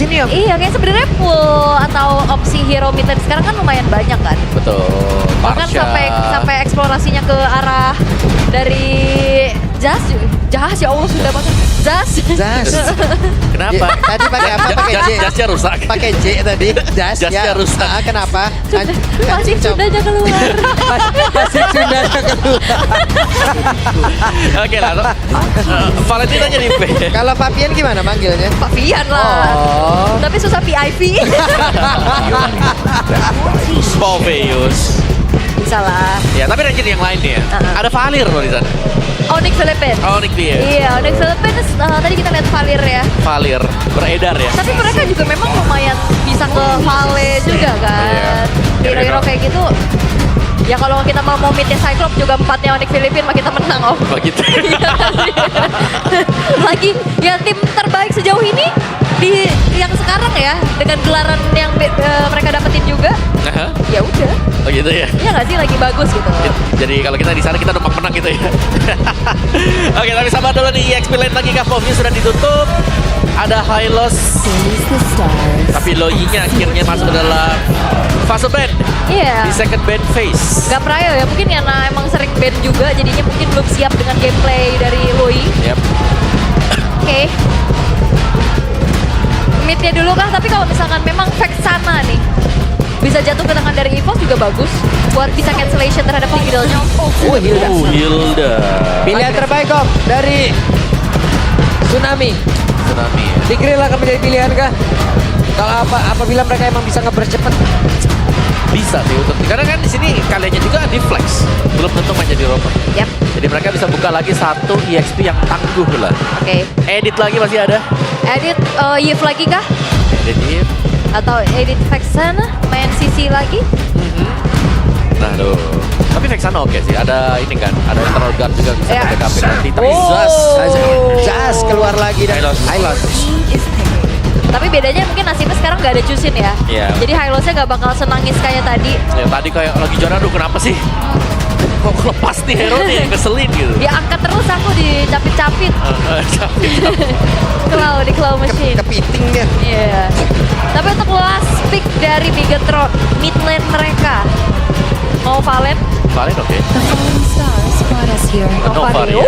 ini ya. Iya, kayak sebenarnya pool atau opsi hero mid lane sekarang kan lumayan banyak kan. Betul. Bahkan sampai eksplorasinya ke arah dari Jas ya Allah sudah banget. Jas. Kenapa? Tadi pakai apa? Pakai J. Jasnya rusak. Pakai J tadi. Jasnya rusak. Kenapa? Masih Sundanya keluar. Masih Sundanya keluar. Oke lah. Valentina jadi P. Kalau Fabian gimana manggilnya? Pavian lah. Oh. Tapi susah PIV. Poveus. Bisa lah. Ya, tapi ranking yang lain nih ya. Ada Valir loh di sana. Onyx Philippines. Onyx dia. Iya, Onyx Philippines tadi kita lihat Valir ya. Valir beredar ya. Tapi mereka juga memang lumayan bisa ke Vale juga kan. Iya. Hero-hero kayak gitu. Ya kalau kita mau midnya Cyclops juga 4-nya Onyx Philippines mah kita menang om. Begitu. Lagi ya tim terbaik sejauh ini di yang sekarang ya dengan gelaran yang mereka dapetin juga. Ya udah. Oh gitu ya. Iya nggak sih lagi bagus gitu. Jadi kalau kita di sana kita numpang menang gitu ya. Oke, tapi sabar dulu nih, EXP Lane lagi Kavovnya sudah ditutup. Ada Hylos. Tapi Loyi-nya akhirnya masuk ke dalam fase ban. Iya. Di second ban phase. Gak prayo ya, mungkin karena emang sering ban juga jadinya mungkin belum siap dengan gameplay dari Loyi. Yep. Oke. Midnya dulu kah, tapi kalau misalkan memang Vexana nih bisa jatuh ke tangan dari EVOS juga bagus buat bisa cancellation terhadap Hilda-nya. Hilda. Pilihan terbaik Om dari Tsunami. Tsunami. Tigreal akan menjadi pilihan kah? Kalau apabila mereka emang bisa nge-burst cepet. Bisa sih untuk karena kan di sini kaliannya juga di flex, belum tentu main jadi rover. Yap. Jadi mereka bisa buka lagi satu EXP yang tangguh lah. Oke. Edit lagi masih ada. Edit Yves lagi kah? Edit. Atau edit Vexana main CC lagi? Nah, tuh. Tapi Vexana oke sih. Ada ini kan, ada internal guard juga bisa Ya. backup nanti. Tapi Jas keluar lagi dan Hylos. Tapi bedanya mungkin nasibnya sekarang nggak ada Jusin ya. Iya. Jadi Hylosnya nggak bakal senangis kayak tadi. Ya, tadi kayak lagi juara, aduh kenapa sih? Kok lepas nih hero nih, ngeselin gitu. Dia angkat terus aku dicapit-capit. Di claw machine. Kepiting dia. Iya. Tapi untuk last pick dari Bigetron, mid lane mereka. Mau Valen? Valen oke. Mau Nova Valen? ya.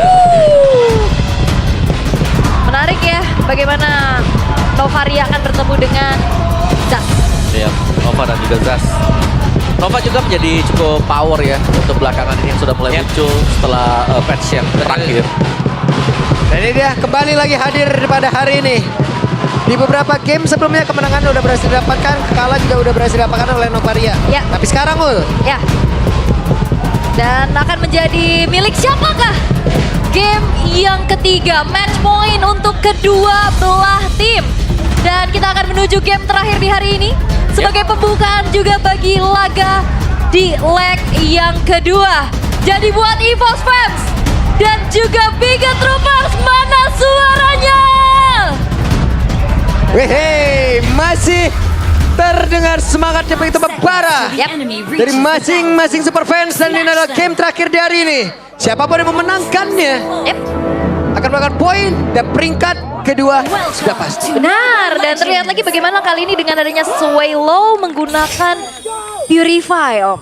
Menarik ya, bagaimana Novaria akan bertemu dengan Zas. Iya, Nova dan juga Zas. Nova juga menjadi cukup power ya untuk belakangan ini yang sudah mulai muncul setelah patch yang terakhir. Dan ini dia kembali lagi hadir pada hari ini. Di beberapa game sebelumnya kemenangan udah berhasil didapatkan, kalah juga udah berhasil didapatkan oleh Novaria. Ya. Tapi sekarang Ul, Ya. Dan akan menjadi milik siapakah? Game yang ketiga, match point untuk kedua belah tim. Dan kita akan menuju game terakhir di hari ini. Sebagai pembukaan juga bagi laga di leg yang kedua. Jadi buat EVOS fans dan juga Bigetroopers, mana suaranya? Wehe, masih terdengar semangat yang begitu membara dari masing-masing super fans, dan ini adalah game terakhir di hari ini. Siapapun yang memenangkannya akan mendapatkan poin dan peringkat kedua sudah pasti. Benar, dan terlihat lagi bagaimana kali ini dengan adanya Sway Low menggunakan Purify, Om.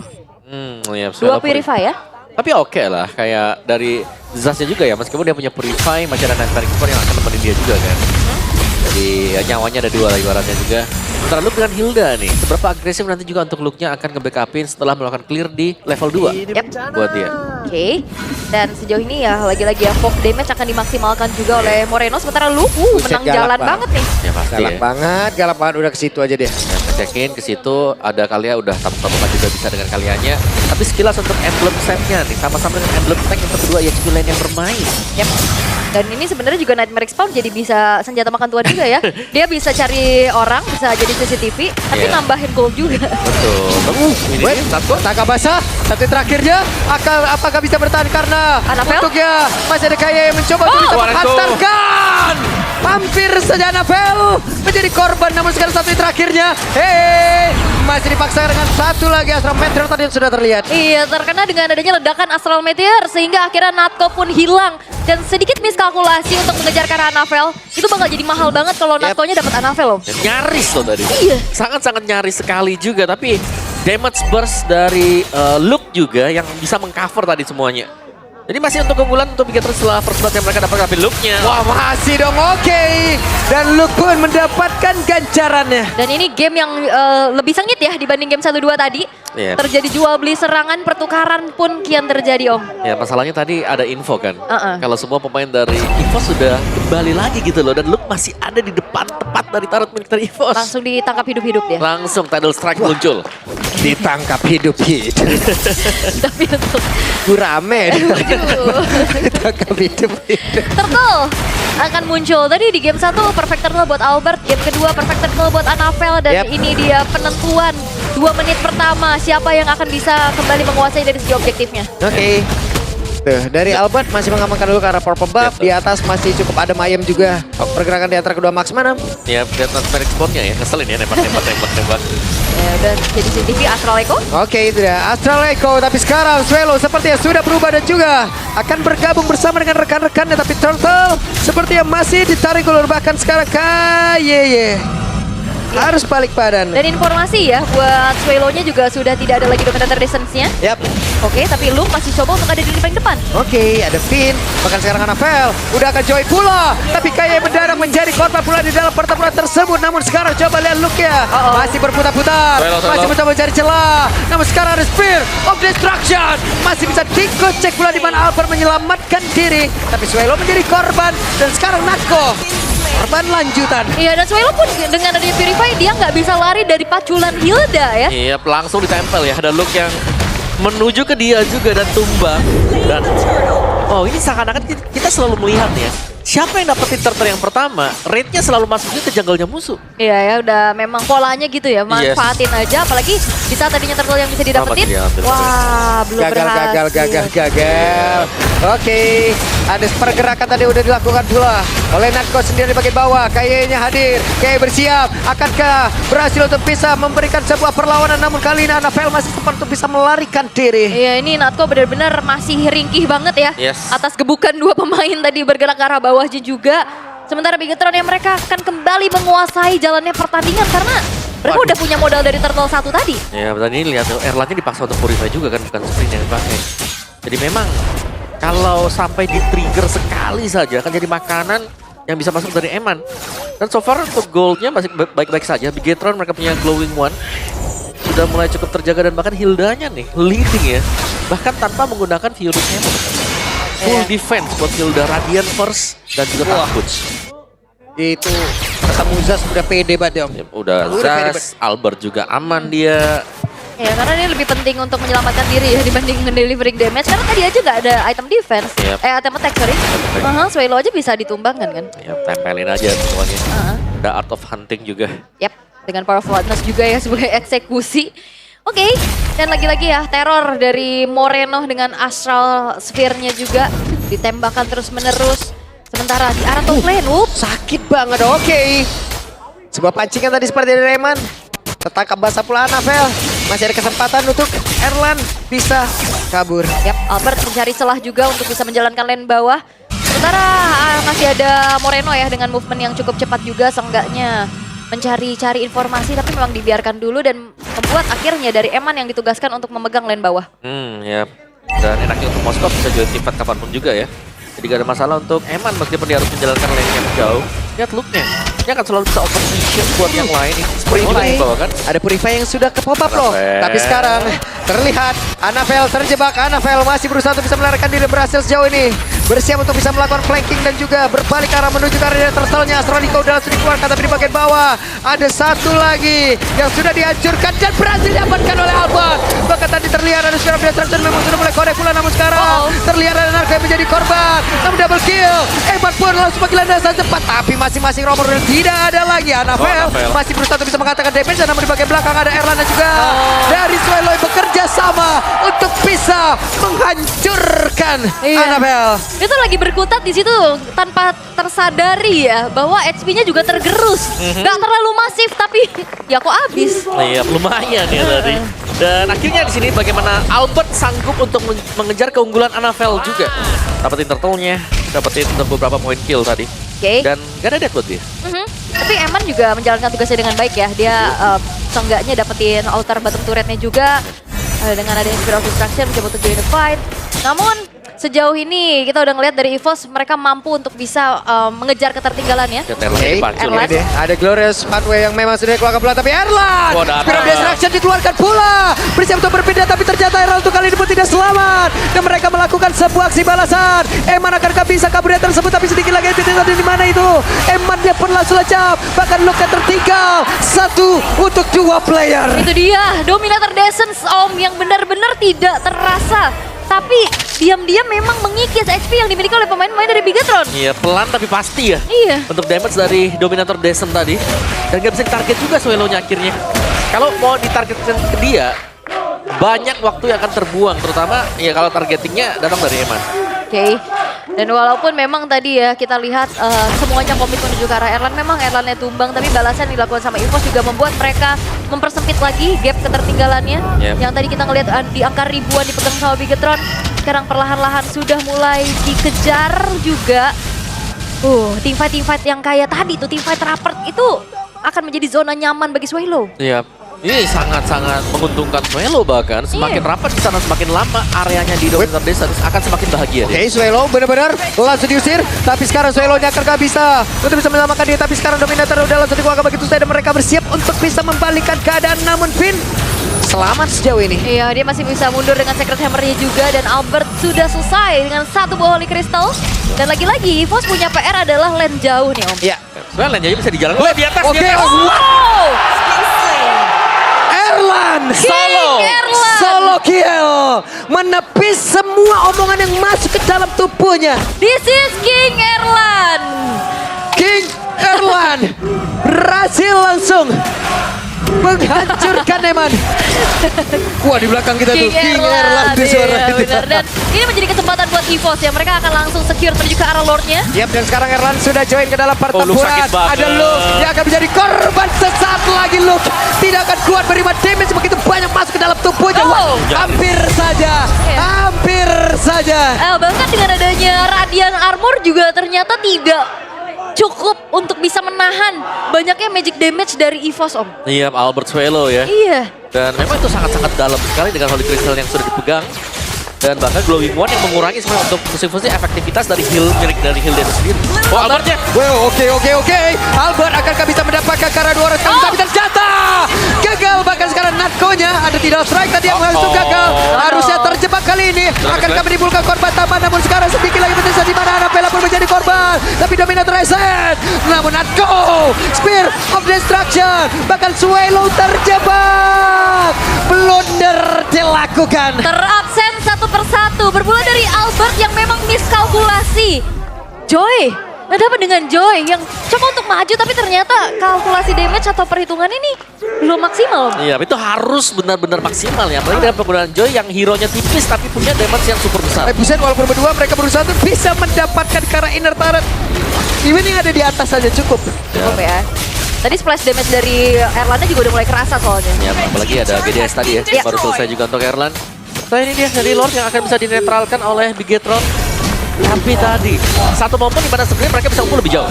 Iya, Dua Purify ya? Tapi oke lah, kayak dari Zasnya juga ya, meskipun dia punya Purify, masih ada Nightmare Expert yang akan nemenin dia juga kan. Jadi ya, nyawanya ada dua lah ibaratnya juga. Sementara Luke dengan Hilda nih, seberapa agresif nanti juga untuk Luke-nya akan nge-backupin setelah melakukan clear di level 2 buat dia. Oke, dan sejauh ini ya lagi-lagi ya Fog damage akan dimaksimalkan juga oleh Moreno, sementara Luke menang galak jalan banget. banget nih. Ya pasti Galak banget udah ke situ aja deh. Cekin ke situ, ada Kalia udah tabung-tabungan juga bisa dengan Kalianya. Tapi skillas untuk emblem set-nya nih, sama-sama dengan emblem tank yang kedua EXP Lane yang bermain. Yep. Dan ini sebenarnya juga Nightmare Expound jadi bisa senjata makan tuan juga ya. Dia bisa cari orang, bisa jadi CCTV, tapi Iya. nambahin gold juga. Betul. Ini Wait, Satko. Taka basah, satu terakhirnya apakah bisa bertahan karena Anabel? untuknya masih ada Kaya yang mencoba untuk bisa Warenko. menghantarkan. Hampir saja Anabel menjadi korban, namun sekarang satu terakhirnya. Masih dipaksa dengan satu lagi Astral Meteor tadi yang sudah terlihat. Iya, terkena dengan adanya ledakan Astral Meteor sehingga akhirnya Natko pun hilang Dan sedikit miskalkulasi untuk mengejarkan Anavel, itu bakal jadi mahal banget kalau Natko-nya dapat Anavel loh. Dan nyaris loh tadi. Iya. Sangat-sangat nyaris sekali juga. Tapi damage burst dari Luke juga yang bisa mengcover tadi semuanya. Jadi masih untuk keunggulan untuk Bigetron setelah first blood yang mereka dapatkan. Tapi Luke-nya. Wah, masih dong, oke. Dan Luke pun mendapatkan ganjarannya. Dan ini game yang lebih sengit ya dibanding game 1-2 tadi. Iya. Terjadi jual beli serangan, pertukaran pun kian terjadi Om. Ya masalahnya tadi ada info kan. Uh-uh. Kalau semua pemain dari EVOS sudah kembali lagi gitu loh. Dan Luke masih ada di depan tepat dari turret milik dari EVOS. Langsung ditangkap hidup-hidup dia. Langsung Tidal Strike muncul. Ditangkap hidup-hidup. Tapi untuk Gurame. Aduh. Ditangkap hidup-hidup. Turtle akan muncul. Tadi di game 1 Perfect Turtle buat Albert, game kedua Perfect Turtle buat Anavel. Dan Yep. ini dia penentuan 2 menit pertama. Siapa yang akan bisa kembali menguasai dari segi objektifnya. Oke. Tuh, dari Albert masih mengamankan dulu ke arah purple buff. Yep. Di atas masih cukup ada Mayem juga. Pergerakan di antara kedua Max mana? Ya lihat transfer spotnya ya. Ngeselin ya nembak. Ya, dan jadi CCTV Astral Echo. Oke, itu dia. Astral Echo, tapi sekarang Swelo sepertinya sudah berubah dan juga akan bergabung bersama dengan rekan-rekannya. Tapi Turtle sepertinya masih ditarik ulur, bahkan sekarang Kayeye harus balik badan. Dan informasi ya buat Swelo-nya juga sudah tidak ada lagi dominator distance-nya. Yap. Oke, tapi Luke masih coba untuk ada di paling depan. Oke, ada Finn, bahkan sekarang Anavel udah akan join pula. Tapi Kayeye mendadak menjadi korban pula di dalam pertempuran tersebut. Namun sekarang coba lihat Luke ya, masih berputar-putar, Swelo. masih mencoba mencari celah. Namun sekarang ada Spear of Destruction, masih bisa dikocek pula di mana Albert menyelamatkan diri. Tapi Swelo menjadi korban dan sekarang Natko korban lanjutan. Iya, dan Swelo pun dengan adanya Purify dia nggak bisa lari dari paculan Hilda ya. Iya langsung ditempel ya. Ada Luke yang menuju ke dia juga dan tumbang. Dan ini seakan-akan kita selalu melihat ya. Siapa yang dapetin turtle yang pertama, rate-nya selalu masuknya ke jungle-nya musuh. Iya ya, udah memang polanya gitu ya, manfaatin aja. Apalagi di saat tadinya turtle yang bisa didapetin, wah belum berhasil. Gagal. Oke, ada pergerakan tadi udah dilakukan pula oleh Natko sendiri di bagian bawah. Kayaknya hadir, kayak bersiap. Akankah berhasil untuk bisa memberikan sebuah perlawanan? Namun kali ini Anavel masih sempat untuk bisa melarikan diri. Iya, ini Natko benar-benar masih ringkih banget ya. Yes. Atas gebukan 2 pemain tadi bergerak ke arah bawahnya juga. Sementara Bigetron yang mereka akan kembali menguasai jalannya pertandingan karena mereka udah punya modal dari Turtle 1 tadi. Ya tadi lihat Erlannya dipaksa untuk purify juga kan, bukan sprint yang dipakai. Jadi memang kalau sampai di trigger sekali saja akan jadi makanan yang bisa masuk dari Eman. Dan so far untuk goldnya masih baik-baik saja. Bigetron mereka punya glowing one. Sudah mulai cukup terjaga dan bahkan Hildanya nih leading ya. Bahkan tanpa menggunakan Fury Hammer. Full defense buat Hilda, Radiant first dan juga Takuts. Itu ketemu Zas udah pede banget Om. Ya, udah Zas, Albert juga aman dia. Ya, karena ini lebih penting untuk menyelamatkan diri ya dibanding delivering damage. Karena tadi aja nggak ada item defense, Yep. item attack sorry. Swelo aja bisa ditumbangkan kan. Ya tempelin aja semuanya. Ada Art of Hunting juga. Yap, dengan Powerful Witness juga ya sebagai eksekusi. Oke, dan lagi-lagi ya teror dari Moreno dengan Astral Sphere-nya juga ditembakkan terus-menerus. Sementara di arah top lane, Sakit banget, oke. Sebuah pancingan tadi seperti dari Rayman. Tertangkap basah pula Anavel. Masih ada kesempatan untuk Erlan bisa kabur. Yap, Albert mencari celah juga untuk bisa menjalankan lane bawah. Sementara masih ada Moreno ya dengan movement yang cukup cepat juga seenggaknya mencari-cari informasi, tapi memang dibiarkan dulu dan membuat akhirnya dari Eman yang ditugaskan untuk memegang lane bawah. Ya. Dan enaknya untuk Moskov bisa join tim fight kapanpun juga ya. Jadi gak ada masalah untuk Eman meskipun dia harus menjalankan lane yang jauh. Lihat Luke-nya. Dia akan selalu bisa open mission buat yang lain. Purify. Di bawah kan. Ada Purify yang sudah ke pop up loh. Anavel. Tapi sekarang terlihat Anavel terjebak. Anavel masih berusaha untuk bisa melarikan diri, berhasil sejauh ini. Bersiap untuk bisa melakukan flanking dan juga berbalik arah menuju ke arah turtle-nya. Astralico udah langsung dikeluarkan, tapi di bagian bawah ada satu lagi yang sudah dihancurkan dan berhasil diamankan oleh Albert. Bahkan tadi terlihat ada Sphere of Destruction memang sudah mulai korek pula, namun sekarang terlihat ada Narco yang menjadi korban. Namun double kill. Eman pun langsung bagi landasan cepat, tapi masing-masing nomor tidak ada lagi. Anavel masih berusaha untuk bisa mengatakan damage, dan namun di bagian belakang ada Erlan dan juga dari Swelo bekerja sama untuk bisa menghancurkan Anavel. Itu lagi berkutat di situ tanpa tersadari ya bahwa HP-nya juga tergerus. Gak terlalu masif tapi ya kok habis. Iya, lumayan ya tadi. Dan akhirnya di sini bagaimana Albert sanggup untuk mengejar keunggulan Anavel juga. Dapetin turtle-nya dapetin beberapa poin kill tadi. Oke. Dan gak ada death buat dia. Tapi Eman juga menjalankan tugasnya dengan baik ya. Dia seenggaknya dapetin altar bottom turretnya juga. Dengan adanya Spirit of Destruction mencoba untuk join the fight. Namun sejauh ini kita udah ngeliat dari EVOS mereka mampu untuk bisa mengejar ketertinggalannya. Oke, Erlan. ini ada Glorious Pathway yang memang sudah dikeluarkan pula, tapi Erlan! Oh, dapat. Spirit of Destruction dikeluarkan pula! Bersiap untuk berpindah, tapi ternyata Erlan untuk kali ini pun tidak selamat! Dan mereka melakukan sebuah aksi balasan! Eman akankah bisa kabur dari tersebut, tapi sedikit lagi tadi di mana itu? Eman dia pun langsung lejap, bahkan Luka tertinggal! 1 untuk 2 player! Itu dia, Dominator Descent Om yang benar-benar tidak terasa. Tapi diam-diam memang mengikis HP yang dimiliki oleh pemain-pemain dari Bigetron. Iya, pelan tapi pasti ya. Iya. Untuk damage dari Dominator Descent tadi. Dan gak bisa ditarget juga Swallow-nya akhirnya. Kalau mau ditargetkan ke dia, banyak waktu yang akan terbuang. Terutama ya kalau targetingnya datang dari Eman. Oke. Dan walaupun memang tadi ya kita lihat semuanya komit menuju ke arah Erlan. Memang Erlannya tumbang, tapi balasan yang dilakukan sama EVOS juga membuat mereka mempersempit lagi gap ketertinggalannya. Yep. Yang tadi kita ngelihat di angka ribuan dipegang sama Bigetron. Sekarang perlahan-lahan sudah mulai dikejar juga. Teamfight yang kayak tadi tuh, teamfight rapat itu akan menjadi zona nyaman bagi Swallow. Iya. Ini sangat-sangat menguntungkan Swallow bahkan. Semakin rapat di sana, semakin lama areanya di Dominator Descent akan semakin bahagia. Oke, Swallow benar-benar langsung diusir, tapi sekarang Swallow-nya akan gak bisa untuk bisa menyelamatkan dia, tapi sekarang Dominator udah langsung dikeluarkan begitu saja dan mereka bersiap untuk bisa membalikkan keadaan, namun Finn selamat sejauh ini. Iya, dia masih bisa mundur dengan Secret Hammer-nya juga dan Albert sudah selesai dengan 1 buah Holy Crystal. Dan lagi-lagi EVOS punya PR adalah lane jauh nih Om. Iya. Sebenarnya Lenjanya bisa dijalankan. Oh, di atas. Oke, di atas. Oh! Erlan solo kill, menepis semua omongan yang masuk ke dalam tubuhnya. This is King Erlan. King Erlan berhasil langsung menghancurkan Eman. Wah, di belakang kita tuh King Erlan di suara iya, itu. benar. Dan ini menjadi kesempatan buat EVOS ya. Mereka akan langsung secure menuju ke arah Lordnya. Yap, dan sekarang Erlan sudah join ke dalam pertempuran. Luke sakit banget. Ada Luke yang akan menjadi korban sesaat lagi. Luke tidak akan kuat beriman damage begitu banyak masuk ke dalam tubuhnya. Wah, hampir saja, hampir saja. Bahkan dengan adanya Radiant Armor juga ternyata tidak cukup untuk bisa menahan banyaknya magic damage dari EVOS Om. Iya, Albert Swallow ya. Iya. Dan memang itu sangat-sangat dalam sekali dengan Holy Crystal yang sudah dipegang. Dan bahkan Glowing One yang mengurangi sebenarnya untuk musim-musim efektivitas dari heal milik dari heal dia sendiri. Oh, Albertnya. Wow, oke. Albert akankah bisa mendapatkan karena 200 kali, tapi ternyata gagal. Bahkan sekarang Natko-nya ada tidak strike tadi yang langsung gagal. Harusnya terjebak kali ini. Akankah menimbulkan korban tambahan, namun sekarang sedikit lagi berterusan di mana Anapela pun menjadi korban. Tapi Dominator reset. Namun Natko, Spear of Destruction. Bahkan Swallow terjebak. Blunder dilakukan. Terabsen satu persatu. Bermula dari Albert yang memang miskalkulasi. Joy. Ada apa dengan Joy yang coba untuk maju tapi ternyata kalkulasi damage atau perhitungan ini belum maksimal. Iya, itu harus benar-benar maksimal ya. Apalagi dengan penggunaan Joy yang hero-nya tipis tapi punya damage yang super besar. Buset, walaupun berdua mereka berusaha untuk bisa mendapatkan karena inner turret. Even yang ada di atas saja cukup. Cukup ya. Tadi splash damage dari Erlannya juga udah mulai kerasa soalnya. Ya, apalagi ada BDS tadi ya. Baru selesai juga untuk Erlan. Nah, ini dia dari Lord yang akan bisa dinetralkan oleh Bigetron. Tapi tadi satu momen di mana sebenarnya mereka bisa unggul lebih jauh.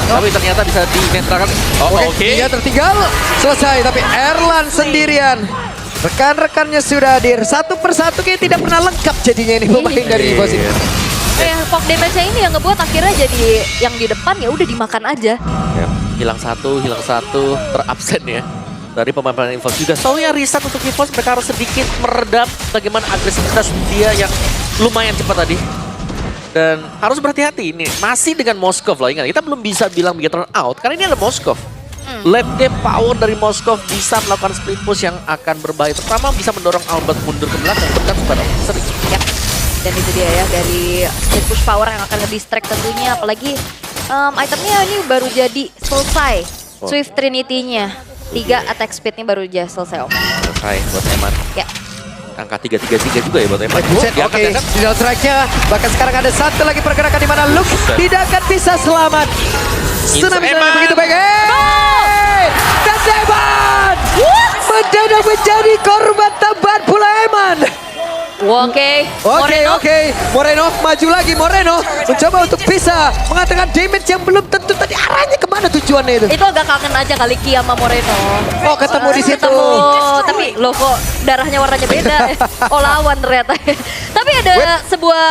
Tapi ternyata bisa dinetralkan. Oke. Dia tertinggal. Selesai, tapi Erlan sendirian. Rekan-rekannya sudah hadir. Satu persatu kayak tidak pernah lengkap jadinya ini pemain dari EVOS ini. Pop damage-nya ini yang ngebuat akhirnya jadi yang di depan ya udah dimakan aja. Ya, hilang satu, terabsen ya. Dari pemain-pemain EVOS juga. Soalnya riset untuk EVOS mereka harus sedikit meredam bagaimana agresivitas dia yang lumayan cepat tadi. Dan harus berhati-hati ini. Masih dengan Moskov loh, ingat. Kita belum bisa bilang Bigetron out karena ini ada Moskov. Late game power dari Moskov bisa melakukan split push yang akan berbahaya. Terutama bisa mendorong Albert mundur ke belakang. Berkat kepada sering. Ya. Dan itu dia ya dari split push power yang akan nge-distract tentunya. Apalagi itemnya ini baru jadi selesai. Swift Trinity-nya. 3 attack speed-nya baru aja selesai Om. Selesai buat Eman. Ya. Angka 333 juga ya buat Eman. Oke, di dalam strike-nya. Bahkan sekarang ada satu lagi pergerakan di mana Luke tidak akan bisa selamat. Tsunami begitu baik. Dan Eman mendadak menjadi korban tambahan pula Eman. Oke. Moreno maju lagi. Moreno mencoba untuk bisa mengatakan damage yang belum tentu tadi arahnya kemana tujuannya itu. Itu agak kangen aja kali Ki sama Moreno. Oh, ketemu di situ. Tapi loh kok darahnya warnanya beda. Oh, lawan ternyata. Tapi ada sebuah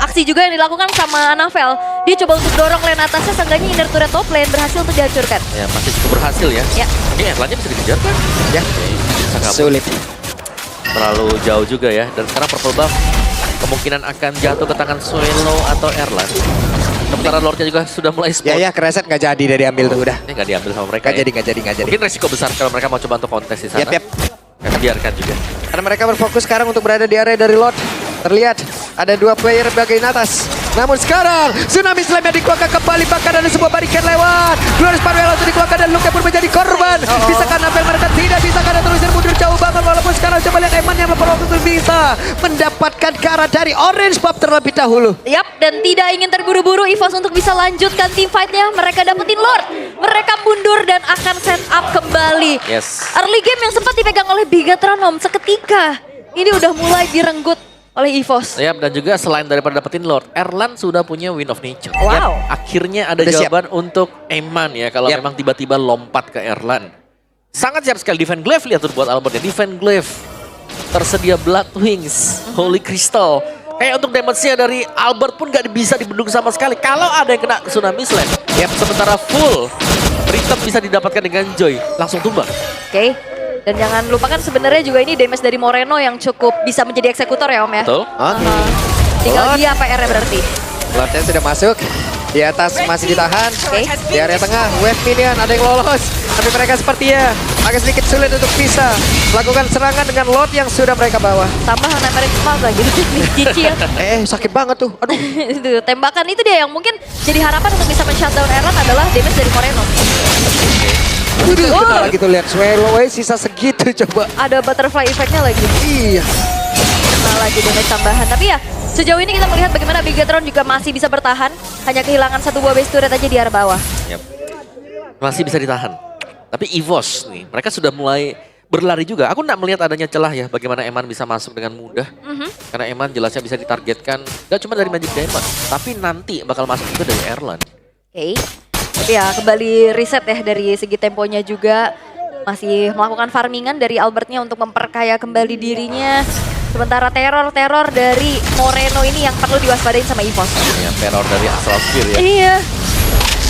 aksi juga yang dilakukan sama Navel. Dia coba untuk dorong lane atasnya, seenggaknya inner turret top lane berhasil untuk dihancurkan. Ya, masih cukup berhasil ya. Ya. Ini Erlannya bisa dikejar kan? Ya, Bisa kabur. sulit. Terlalu jauh juga ya. Dan sekarang purple buff kemungkinan akan jatuh ke tangan Suelo atau Erlan. Sementara Lordnya juga sudah mulai spawn. Ya, kereset nggak jadi dari ambil tuh udah. Ini nggak diambil sama mereka. Nggak jadi. Mungkin resiko besar kalau mereka mau coba untuk kontes di sana. Yap. Ya, biarkan juga. Karena mereka berfokus sekarang untuk berada di area dari Lord. Terlihat ada dua player bagian atas. Namun sekarang Tsunami Slam yang dikeluarkan kembali, bahkan ada sebuah barikan lewat. Glorious Parwell langsung dikeluarkan dan Luke pun menjadi korban. Bisakah Navel mereka? Tidak bisa, karena terusir mundur jauh banget. Walaupun sekarang coba lihat Eman yang berpeluang untuk bisa mendapatkan ke arah dari Orange Buff terlebih dahulu. Yap, dan tidak ingin terburu-buru EVOS untuk bisa lanjutkan team fight-nya. Mereka dapetin Lord. Mereka mundur dan akan set up kembali. Yes. Early game yang sempat dipegang oleh Bigatron Om, seketika ini udah mulai direnggut oleh EVOS. Yap, dan juga selain daripada dapetin Lord, Erlan sudah punya Wind of Nature. Wow. Yap, akhirnya ada Udah jawaban untuk Eman ya, kalau memang tiba-tiba lompat ke Erlan. Sangat siap sekali defend glaive, lihat tuh buat Albertnya. Defend glaive, tersedia Blood Wings, Holy Crystal. Kayak untuk damage-nya dari Albert pun gak bisa dibendung sama sekali. Kalau ada yang kena Tsunami Slam, sementara full Rhythm bisa didapatkan dengan Joy, langsung tumbang. Oke. Dan jangan lupakan sebenarnya juga ini damage dari Moreno yang cukup bisa menjadi eksekutor ya Om ya. Betul. Oke. Tinggal Lord. dia PR-nya berarti. Lordnya sudah masuk. Di atas masih ditahan. Oke. Di area tengah, wave minion ada yang lolos. Tapi mereka sepertinya agak sedikit sulit untuk bisa melakukan serangan dengan Lord yang sudah mereka bawa. Tambah Nightmare Smart lagi. Cici ya. Sakit banget tuh. Aduh. Itu tembakan itu dia yang mungkin jadi harapan untuk bisa men-shutdown Erlan adalah damage dari Moreno. Kena lagi tuh, lihat Swallow sisa segitu coba. Ada butterfly effect-nya lagi. Iya. Kena lagi damage tambahan. Tapi ya sejauh ini kita melihat bagaimana Bigatron juga masih bisa bertahan. Hanya kehilangan satu buah base turret aja di arah bawah. Yap. Masih bisa ditahan. Tapi EVOS nih, mereka sudah mulai berlari juga. Aku nggak melihat adanya celah ya bagaimana Eman bisa masuk dengan mudah. Karena Eman jelasnya bisa ditargetkan gak cuma dari Magic Diamond, tapi nanti bakal masuk juga dari Erlan. Oke. Tapi ya kembali reset ya dari segi temponya juga. Masih melakukan farmingan dari Albertnya untuk memperkaya kembali dirinya. Sementara teror-teror dari Moreno ini yang perlu diwaspadain sama EVOS. Ya, teror dari Astral Sphere ya. Iya.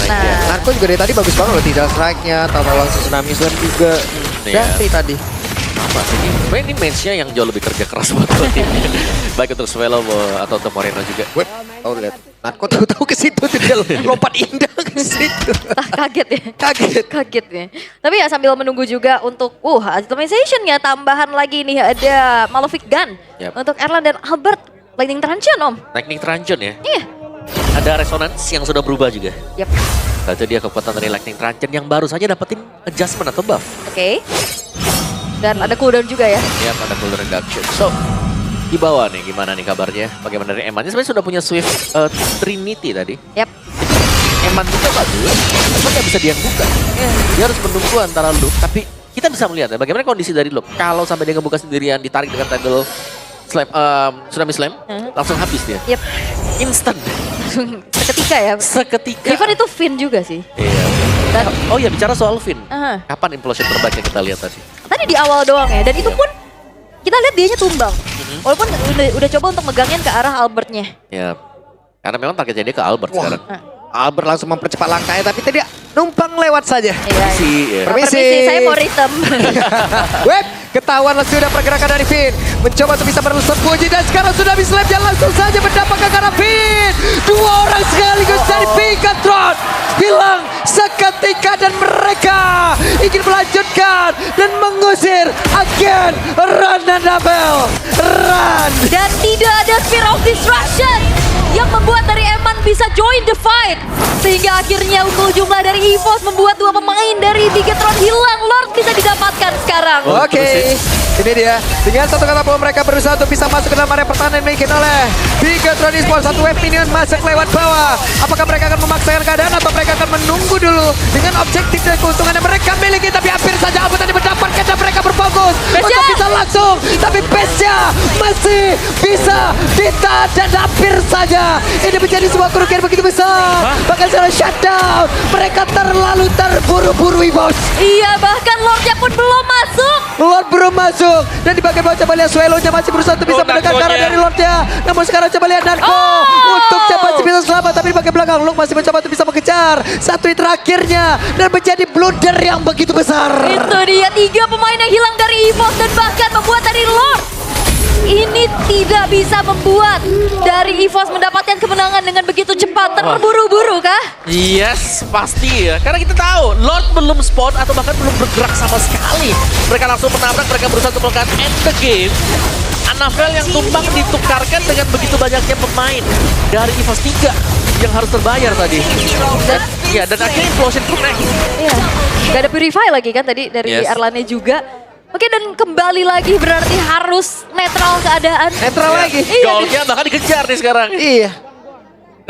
Nah, Narko juga dari tadi bagus banget loh, tidak strike-nya, atau langsung Tsunami Slam juga. Dari tadi. apa sih ini? Sebenarnya ini match-nya yang jauh lebih kerja keras buat dua tim. Baik untuk Swallow atau untuk Moreno juga. Oh lihat, Narko tahu-tahu ke situ tuh dia lompat indah ke situ. Kaget ya. Kaget ya. Tapi ya sambil menunggu juga untuk itemization ya, tambahan lagi nih ada Malefic Gun. Untuk Erlan dan Albert. Lightning Truncheon Om. Lightning Truncheon ya? Iya. Ada resonance yang sudah berubah juga. Yap. Itu dia kekuatan dari Lightning Truncheon yang baru saja dapetin adjustment atau buff. Oke. Dan ada cooldown juga ya. Yap, ada cooldown reduction. So, di bawah nih gimana nih kabarnya? Bagaimana dari Eman? Ini sebenarnya sudah punya Swift Trinity tadi. Yap. Eman juga bagus, cuma nggak bisa dia buka. Dia harus menunggu antara Luke, tapi kita bisa melihat ya bagaimana kondisi dari Luke. Kalau sampai dia ngebuka sendirian, ditarik dengan table slam, Tsunami Slam, langsung habis dia. Yap. Instant. Seketika ya. Seketika. Even itu Finn juga sih. Iya. Dan, oh iya, bicara soal Finn. Aha. Kapan implosion terbaik yang kita lihat tadi? Tadi di awal doang ya, dan itu pun kita lihat dianya tumbang. Walaupun udah coba untuk megangin ke arah Albertnya. Ya, karena memang targetnya dia ke Albert sekarang. Albert langsung mempercepat langkahnya, tapi tadi numpang lewat saja. Iya. Permisi. Saya mau rhythm. Web, ketahuan sudah pergerakan dari Finn. Mencoba untuk bisa bersembunyi dan sekarang sudah bisa lap dan langsung saja mendapatkan ke arah Finn. Dua orang sekaligus dari Bigatron hilang seketika dan mereka ingin melanjutkan dan mengusir agen Rananabel. Run. Dan tidak ada Sphere of Destruction yang membuat dari Eman bisa join the fight. Sehingga akhirnya unggul jumlah dari EVOS membuat dua pemain dari Bigatron hilang. Lord bisa didapatkan sekarang. Oke, ini dia. Dengan satu kata bahwa mereka berusaha untuk bisa masuk ke dalam area pertahanan yang dimiliki oleh Bigatron Esports. Satu wave minion masuk lewat bawah. Apakah mereka akan memaksakan keadaan atau mereka akan menunggu dulu dengan objektif dan keuntungan yang mereka miliki. Tapi hampir saja Albert tadi mendapatkan dan mereka berfokus untuk bisa langsung. Tapi Pesya masih masih bisa ditahan dan hampir saja ini menjadi sebuah kerugian begitu besar. Bahkan secara shutdown, mereka terlalu terburu-buru EVOS. Iya, bahkan Lordnya pun belum masuk. Lord belum masuk dan di bagian bawah coba lihat Swallow-nya masih berusaha untuk bisa mendekat ke arah dari Lordnya. Namun sekarang coba lihat Narco untuk masih bisa selamat, tapi di bagian belakang Luke masih mencoba untuk bisa mengejar satu hit terakhirnya dan menjadi blunder yang begitu besar. Itu dia 3 pemain yang hilang dari EVOS dan bahkan membuat dari Lord ini tidak bisa membuat dari EVOS mendapatkan kemenangan dengan begitu cepat. Terburu-buru kah? Yes, pasti ya. Karena kita tahu Lord belum spawn atau bahkan belum bergerak sama sekali. Mereka langsung menabrak, mereka berusaha untuk melakukan end the game. Annabelle yang tumbang ditukarkan dengan begitu banyaknya pemain dari EVOS 3 yang harus terbayar tadi. Dan akhirnya implosion connect. Iya. Gak ada Purify lagi kan tadi dari Erlannya juga. Oke, dan kembali lagi berarti harus netral keadaan. Netral lagi. Goldnya bahkan dikejar nih sekarang. Iya.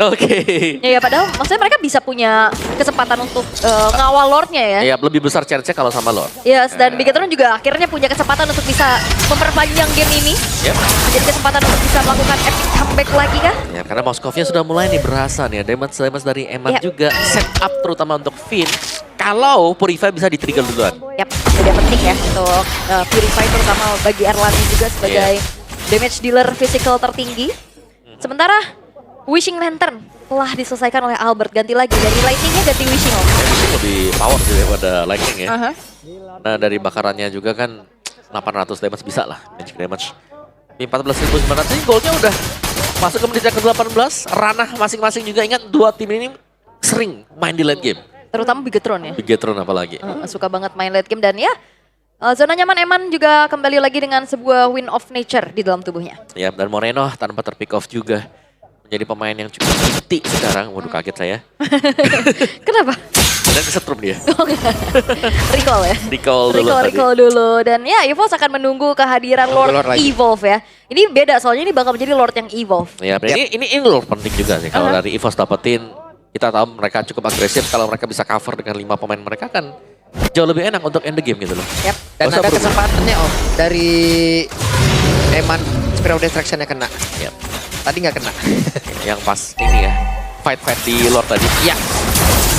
Oke. Ya, padahal maksudnya mereka bisa punya kesempatan untuk ngawal Lordnya ya. Iya, lebih besar chance kalau sama Lord. Yes, dan Bigetron juga akhirnya punya kesempatan untuk bisa memperpanjang game ini. Yep. Menjadi kesempatan untuk bisa melakukan epic comeback lagi kah? Ya, karena Moskovnya sudah mulai nih berasa nih. Damage dari Eman juga set up terutama untuk Finn. Kalau Purify bisa di-trigger duluan. Yap, jadi penting ya untuk Purify terutama bagi Erlan juga sebagai damage dealer physical tertinggi. Sementara Wishing Lantern telah diselesaikan oleh Albert. Ganti lagi dari Lightning-nya ganti Wishing. Wishing lebih power sih daripada Lightning ya. Nah dari bakarannya juga kan 800 damage bisa lah. Magic damage. 14.900 ini goldnya udah masuk ke menit yang ke-18. Ranah masing-masing juga ingat dua tim ini sering main di late game. Terutama Bigetron ya. Bigetron apalagi. Suka banget main late game dan ya zona nyaman Eman juga kembali lagi dengan sebuah win of nature di dalam tubuhnya. Ya dan Moreno tanpa terpick off juga. Menjadi pemain yang cukup inti sekarang. Waduh kaget saya. Kenapa? Dan kesetrum dia. Recall ya? Recall dulu. Dan ya EVOS akan menunggu kehadiran Lord Evolve ya. Ini beda soalnya ini bakal menjadi Lord yang Evolve. Ya, ini Lord penting juga sih. Kalau dari EVOS dapetin, kita tahu mereka cukup agresif. Kalau mereka bisa cover dengan 5 pemain mereka kan jauh lebih enak untuk end the game gitu loh. Yap. Dan ada kesempatannya Om dari Eman Spiral Destruction-nya kena. Yap. Tadi nggak kena. Yang pas ini ya, fight di Lord tadi. Ya.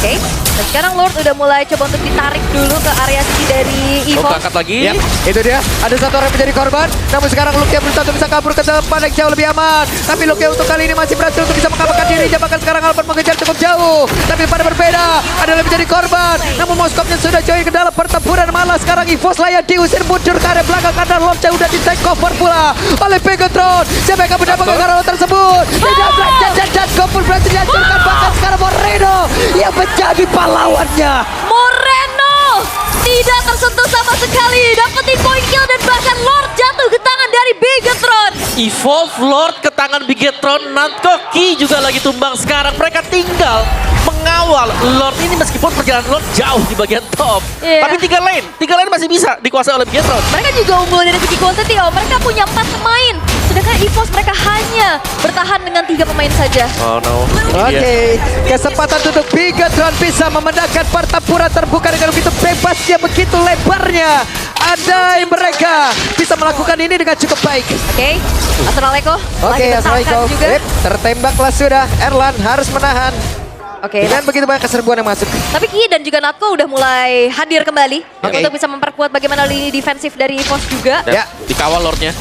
Oke, dan sekarang Lord udah mulai coba untuk ditarik dulu ke area sisi dari EVOS. Angkat lagi. Yap, itu dia. Ada satu orang menjadi korban. Namun sekarang Luke berusaha untuk bisa kabur ke depan yang jauh lebih aman. Tapi Luke untuk kali ini masih berhasil untuk bisa mengamankan diri. Bahkan sekarang Albert mengejar cukup jauh. Tapi pada berbeda, adalah menjadi korban. Namun Moskovnya sudah join ke dalam pertempuran. Malah sekarang EVOS lah yang diusir mundur ke area belakang. Karena Lordnya udah di take over pula oleh Bigetron. Siapa yang akan mendapatkan karena tersebut? Dan Gopul berhasil dihancurkan. Bahkan sekarang Moreno yang menjadi pahlawannya. Moreno tidak tersentuh sama sekali, dapetin point kill dan bahkan Lord jatuh ke tangan dari Bigetron. Evolve Lord ke tangan Bigetron, Natkoki juga lagi tumbang sekarang. Mereka tinggal mengawal Lord ini meskipun perjalanan Lord jauh di bagian top. Tapi 3 lane masih bisa dikuasai oleh Bigetron. Mereka juga unggul dari segi quantity, mereka punya 4 pemain. Sedangkan EVOS mereka hanya bertahan dengan 3 pemain saja. Oh no. Oke, kesempatan untuk Bigetron bisa memandangkan pertempuran terbuka dengan begitu bebasnya, begitu lebarnya. Andai mereka bisa melakukan ini dengan cukup baik. Oke, Assalamualaikum. Oke, Assalamualaikum. Tertembaklah sudah, Erlan harus menahan. Oke, dengan begitu banyak keserbuan yang masuk. tapi Ki dan juga Natko udah mulai hadir kembali untuk bisa memperkuat bagaimana lini defensif dari EVOS juga. Ya, dikawal Lordnya.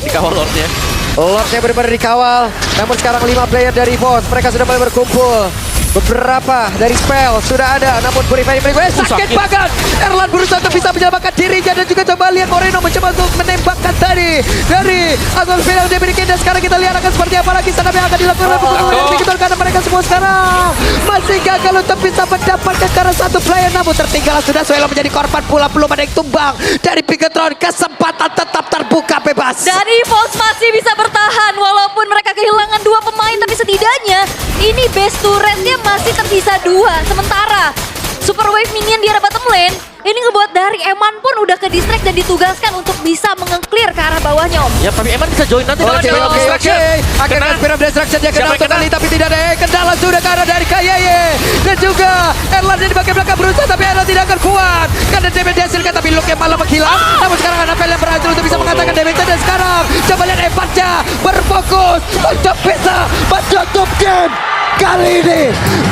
Lordnya benar-benar dikawal. Namun sekarang 5 player dari EVOS, mereka sudah mulai berkumpul. Beberapa dari spell sudah ada, namun Purify sakit banget. Erlan berusaha untuk bisa menyelamatkan dirinya dan juga coba lihat Moreno mencoba untuk menembakkan tadi dari Agol Final dia dimiliki. Dan sekarang kita lihat akan seperti apa lagi setup yang akan dilakukan oleh Bigetron karena mereka semua sekarang masih gagal untuk bisa mendapatkan karena 1 player. Namun tertinggal sudah Swallow menjadi korban pula, belum ada yang tumbang dari Bigetron. Kesempatan tetap terbuka bebas. Dan EVOS masih bisa bertahan walaupun mereka kehilangan 2 pemain, tapi setidaknya ini base turretnya masih tersisa 2. Sementara Super Wave minion di arah bottom lane Ini ngebuat dari Eman pun udah ke distract dan ditugaskan untuk bisa mengeclear ke arah bawahnya Om. Ya, tapi Eman bisa join nanti dengan Oke, Spirit of Destruction. Akhirnya Kena. Spirit of Destruction dia kenal Siapa yang kena? totally tapi tidak ada kendala sudah ke arah dari Kayeye. Dan juga Erlan di bagian belakang berusaha tapi Erlan tidak akan kuat. Karena damage dihasilkan tapi look yang malah menghilang. Namun sekarang ada Pel yang berhasil untuk bisa mengatakan damage dan sekarang coba lihat Evatnya berfokus untuk bisa menutup game. Kali ini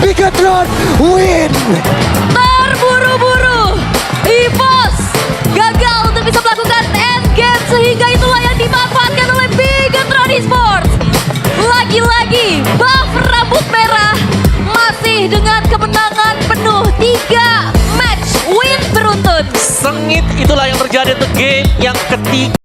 Bigatron win. Terburu-buru, EVOS gagal untuk bisa melakukan endgame sehingga itulah yang dimanfaatkan oleh Bigatron Esports. Lagi-lagi buff rambut merah masih dengan kemenangan penuh 3 match win beruntun. Sengit itulah yang terjadi untuk game yang ketiga.